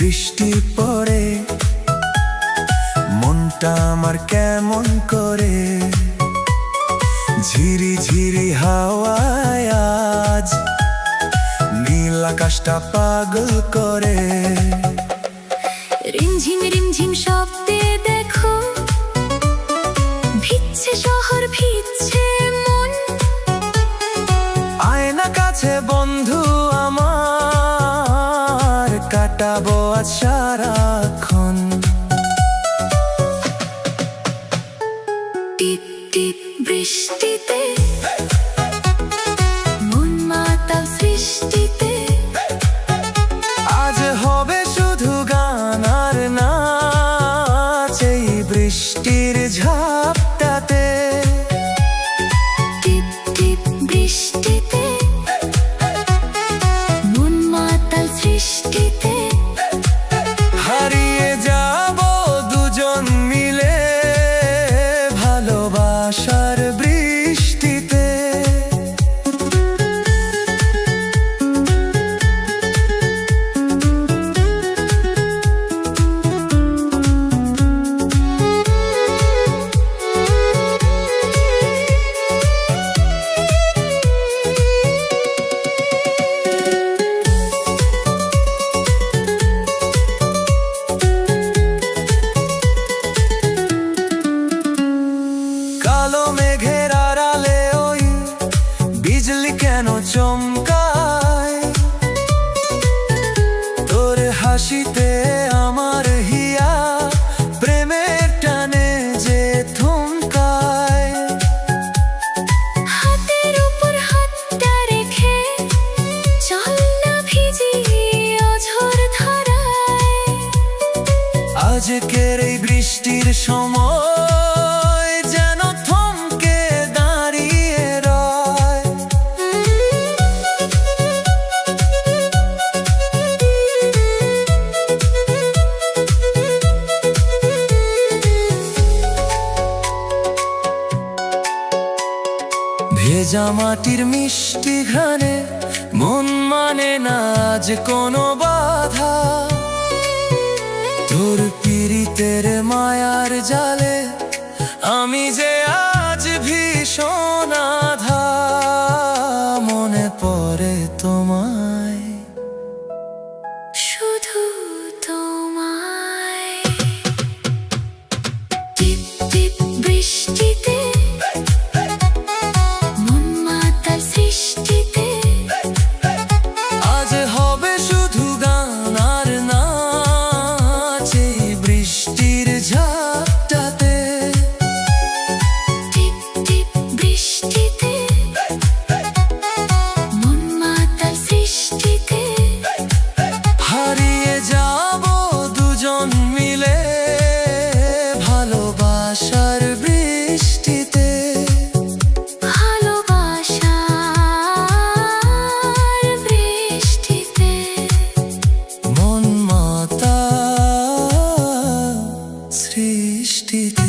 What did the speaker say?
বৃষ্টি পড়ে মনটা আমার কেমন করে, ঝিরি ঝিরি হাওয়ায় আজ নীল আকাশটা পাগল করে। রিমঝিম রিমঝিম শব্দে দেখো ভিজছে শহর, ভিজছে মন। আয়না কাছে বন্ধু আমার, কাটাবো আজ সারাক্ষণ। টিপ টিপ বৃষ্টিতে মন মাতাল সৃষ্টিতে, আজ হবে শুধু গান আর নাচ এই বৃষ্টির ঝাপটাতে। টিপ টিপ বৃষ্টিতে মন মাতাল সৃষ্টিতে, হারিয়ে যাব দুজন মিলে ভালোবাসার বৃষ্টিতে। কালো মেঘের আড়ালে ওই বিজলি কেন চমকায়, তোর হাসিতে আমার হিয়া প্রেমের টানে যে থমকায়। হাতের উপর হাতটা রেখে চল না ভিজি অঝোর ধারায়। আজকের এই বৃষ্টির সময় যেন থমকে দাঁড়িয়ে রয়। ভেজা মাটির মিষ্টি ঘ্রাণে মন মানে না আজ কোনো বাধা, তোর পীড়িতের মায়ার জালে আমি যে আজ ভীষণ আধা। মনে পড়ে তোমায়, শুধু তোমায়। টিপ টিপ বৃষ্টিতে মন মাতাল সৃষ্টিতে, আজ হবে শুধু গান আর নাচ এই বৃষ্টির ঝাপটাতে। টিপ টিপ বৃষ্টিতে মন মাতাল সৃষ্টিতে, হারিয়ে যাব দুজন মিলে ভালোবাসার বৃষ্টিতে। ভালোবাসার বৃষ্টিতে। মন মাতা সৃষ্টিতে।